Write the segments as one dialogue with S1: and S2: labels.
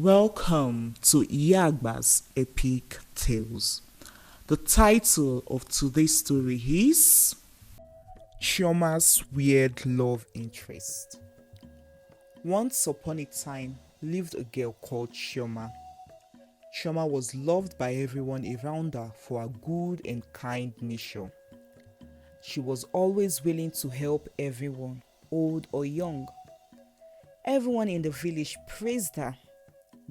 S1: Welcome to Agba's Epic Tales. The title of today's story is CHIOMA'S Weird Love Interest. Once upon a time lived a girl called CHIOMA. CHIOMA was loved by everyone around her for her good and kind nature. She was always willing to help everyone, old or young. Everyone in the village praised her.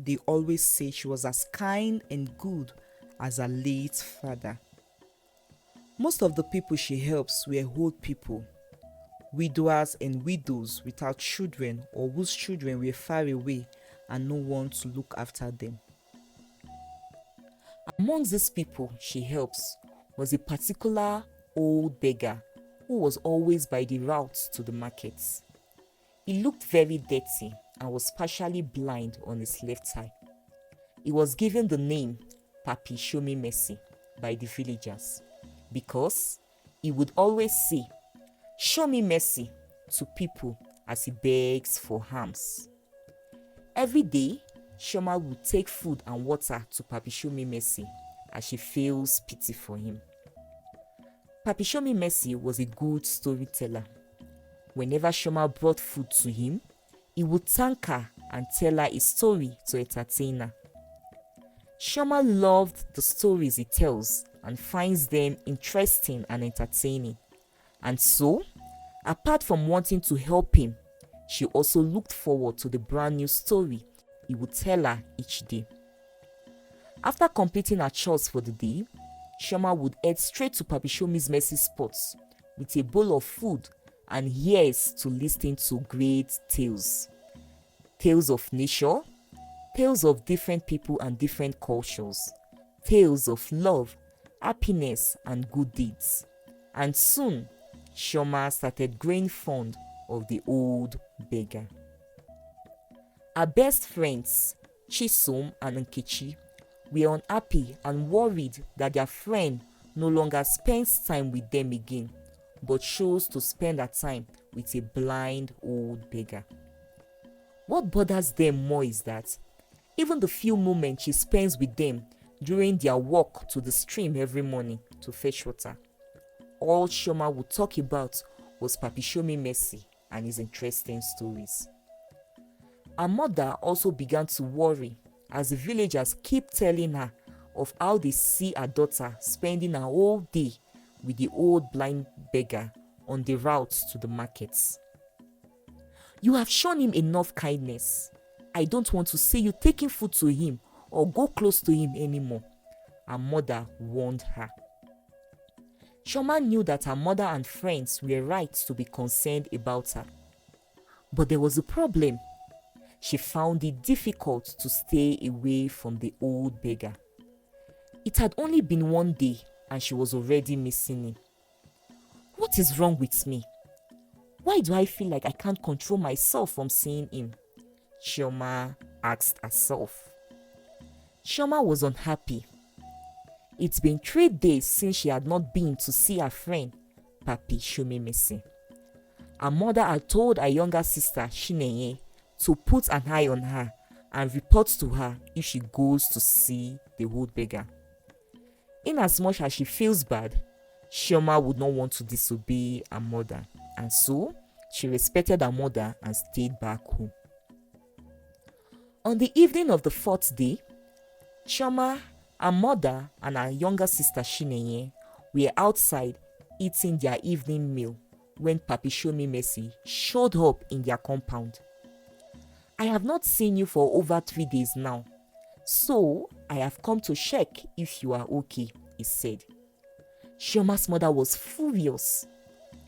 S1: They always say she was as kind and good as her late father. Most of the people she helps were old people, widowers and widows without children or whose children were far away and no one to look after them. Amongst these people she helps was a particular old beggar who was always by the route to the markets. He looked very dirty and was partially blind on his left eye. He was given the name Papi Show Me Mercy by the villagers because he would always say, "Show me mercy" to people as he begs for alms. Every day, CHIOMA would take food and water to Papi Show Me Mercy as she feels pity for him. Papi Show Me Mercy was a good storyteller. Whenever CHIOMA brought food to him, he would thank her and tell her a story to entertain her. CHIOMA loved the stories he tells and finds them interesting and entertaining. And so, apart from wanting to help him, she also looked forward to the brand new story he would tell her each day. After completing her chores for the day, CHIOMA would head straight to Papi Show Me's Mercy spot with a bowl of food and ears to listen to great tales. Tales of nature, tales of different people and different cultures, tales of love, happiness and good deeds. And soon, CHIOMA started growing fond of the old beggar. Her best friends, Chisom and Nkechi, were unhappy and worried that their friend no longer spends time with them again, but chose to spend her time with a blind old beggar. What bothers them more is that even the few moments she spends with them during their walk to the stream every morning to fetch water, all CHIOMA would talk about was Papi Show Me Mercy and his interesting stories. Her mother also began to worry as the villagers keep telling her of how they see her daughter spending her whole day with the old blind beggar on the route to the markets. "You have shown him enough kindness. I don't want to see you taking food to him or go close to him anymore," her mother warned her. CHIOMA knew that her mother and friends were right to be concerned about her. But there was a problem. She found it difficult to stay away from the old beggar. It had only been one day and she was already missing him. "What is wrong with me? Why do I feel like I can't control myself from seeing him?" CHIOMA asked herself. CHIOMA was unhappy. It's been 3 days since she had not been to see her friend, Papi Show Me Mercy. Her mother had told her younger sister, Chinenye, to put an eye on her and report to her if she goes to see the old beggar. Inasmuch as she feels bad, CHIOMA would not want to disobey her mother, and so she respected her mother and stayed back home. On the evening of the 4th day, CHIOMA, her mother, and her younger sister Chinenye were outside eating their evening meal when Papi Show Me Mercy showed up in their compound. "I have not seen you for over 3 days now, so I have come to check if you are okay," he said. CHIOMA's mother was furious.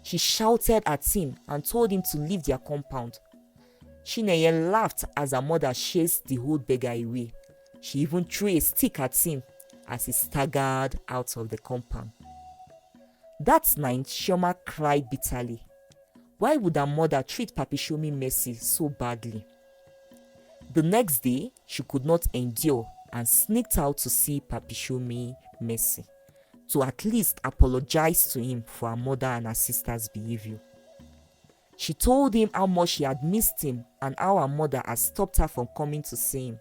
S1: She shouted at him and told him to leave their compound. Chinenye laughed as her mother chased the old beggar away. She even threw a stick at him as he staggered out of the compound. That night, CHIOMA cried bitterly. Why would her mother treat Papi Show Me Mercy so badly? The next day, she could not endure and sneaked out to see Papi Show Me Mercy, to at least apologize to him for her mother and her sister's behavior. She told him how much she had missed him and how her mother had stopped her from coming to see him.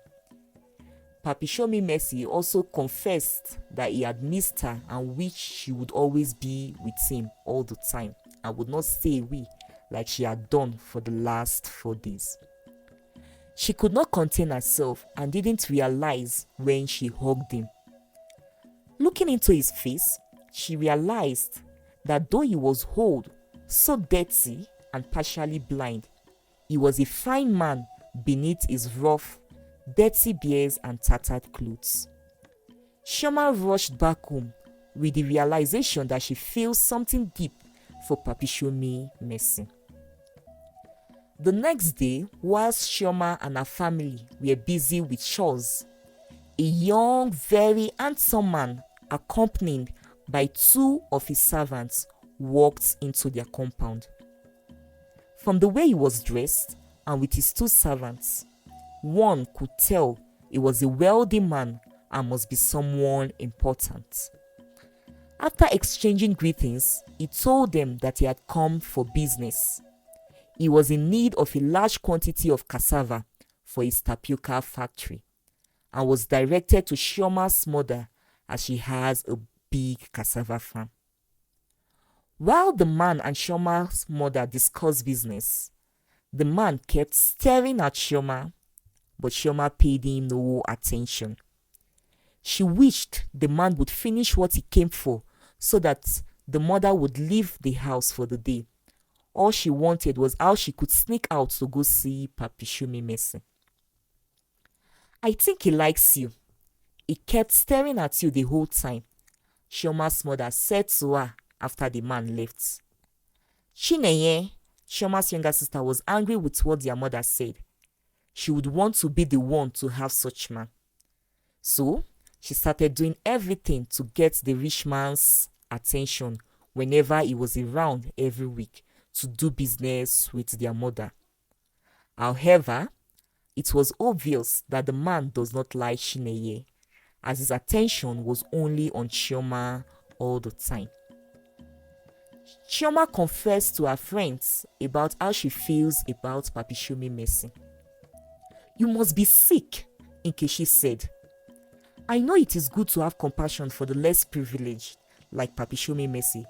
S1: Papi Show Me Mercy also confessed that he had missed her and wished she would always be with him all the time and would not stay away like she had done for the last 4 days. She could not contain herself and didn't realize when she hugged him. Looking into his face, she realized that though he was old, so dirty and partially blind, he was a fine man beneath his rough, dirty beard and tattered clothes. Chioma rushed back home with the realization that she feels something deep for Papi Show Me Mercy. The next day, whilst Chioma and her family were busy with chores, a young, very handsome man, accompanied by 2 of his servants, walked into their compound. From the way he was dressed and with his 2 servants, one could tell he was a wealthy man and must be someone important. After exchanging greetings, he told them that he had come for business. He was in need of a large quantity of cassava for his tapioca factory and was directed to Chioma's mother as she has a big cassava farm. While the man and Chioma's mother discussed business, the man kept staring at Chioma, but Chioma paid him no attention. She wished the man would finish what he came for so that the mother would leave the house for the day. All she wanted was how she could sneak out to go see Papi Show Me Mercy. I think he likes you. He kept staring at you the whole time, Chioma's mother said to her after the man left. Chinenye, Chioma's younger sister, was angry with what their mother said. She would want to be the one to have such man. So, she started doing everything to get the rich man's attention whenever he was around every week to do business with their mother. However, it was obvious that the man does not like Chinenye, as his attention was only on Chioma all the time. Chioma confessed to her friends about how she feels about Papi Show Me Mercy. You must be sick, Nkechi said. I know it is good to have compassion for the less privileged, like Papi Show Me Mercy,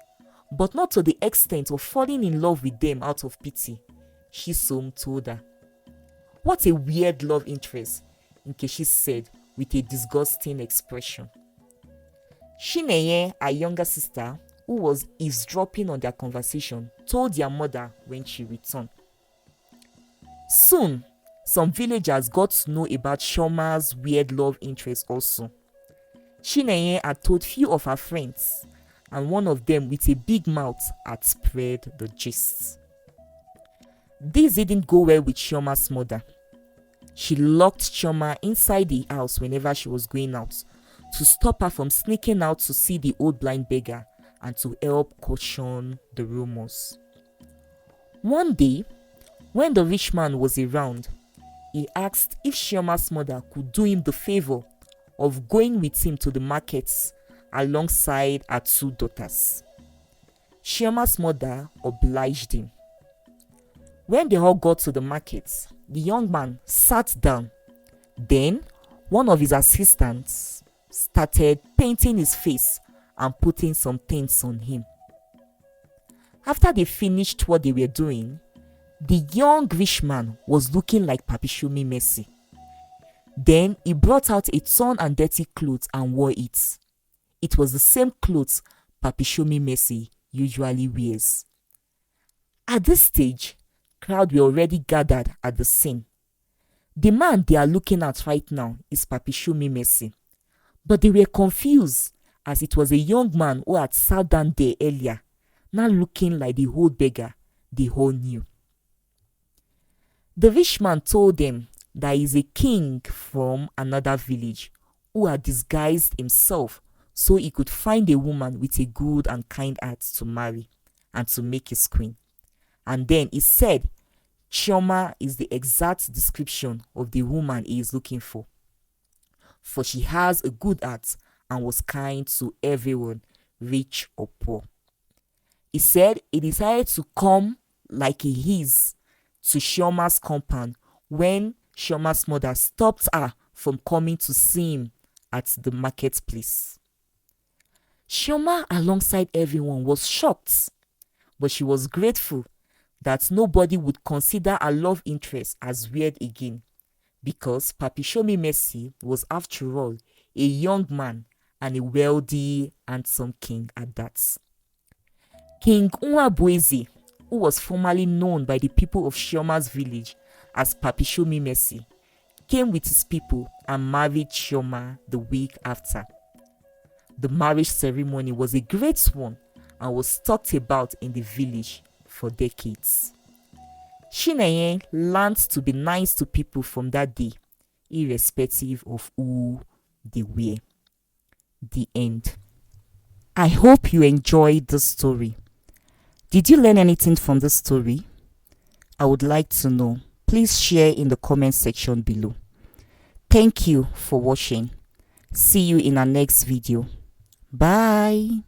S1: but not to the extent of falling in love with them out of pity, Chisom told her. What a weird love interest, Nkechi said with a disgusting expression. Chinenye, her younger sister, who was eavesdropping on their conversation, told their mother when she returned. Soon, some villagers got to know about CHIOMA'S weird love interest also. Chinenye had told few of her friends, and one of them with a big mouth had spread the gist. This didn't go well with CHIOMA'S mother. She locked Chioma inside the house whenever she was going out to stop her from sneaking out to see the old blind beggar and to help caution the rumors. One day, when the rich man was around, he asked if Chioma's mother could do him the favor of going with him to the markets alongside her 2 daughters. Chioma's mother obliged him. When they all got to the markets, the young man sat down. Then, one of his assistants started painting his face and putting some things on him. After they finished what they were doing, the young rich man was looking like Papi Show Me Mercy. Then he brought out a torn and dirty cloth and wore it. It was the same clothes Papi Show Me Mercy usually wears. At this stage, crowd were already gathered at the scene. The man they are looking at right now is Papi Show Me Mercy, but they were confused as it was a young man who had sat down there earlier, now looking like the old beggar they all knew. The rich man told them that he is a king from another village who had disguised himself so he could find a woman with a good and kind heart to marry and to make his queen. And then he said Chioma is the exact description of the woman he is looking for she has a good heart and was kind to everyone, rich or poor. He said he decided to come like he is to Chioma's compound when Chioma's mother stopped her from coming to see him at the marketplace. Chioma, alongside everyone, was shocked, but she was grateful that nobody would consider her love interest as weird again, because Papi Show Me Mercy was, after all, a young man and a wealthy, handsome king at that. King Nwabueze, who was formerly known by the people of Chioma's village as Papi Show Me Mercy, came with his people and married Chioma the week after. The marriage ceremony was a great one and was talked about in the village for decades. Chinenye learned to be nice to people from that day, irrespective of who they were. The end. I hope you enjoyed this story. Did you learn anything from this story? I would like to know. Please share in the comment section below. Thank you for watching. See you in our next video. Bye.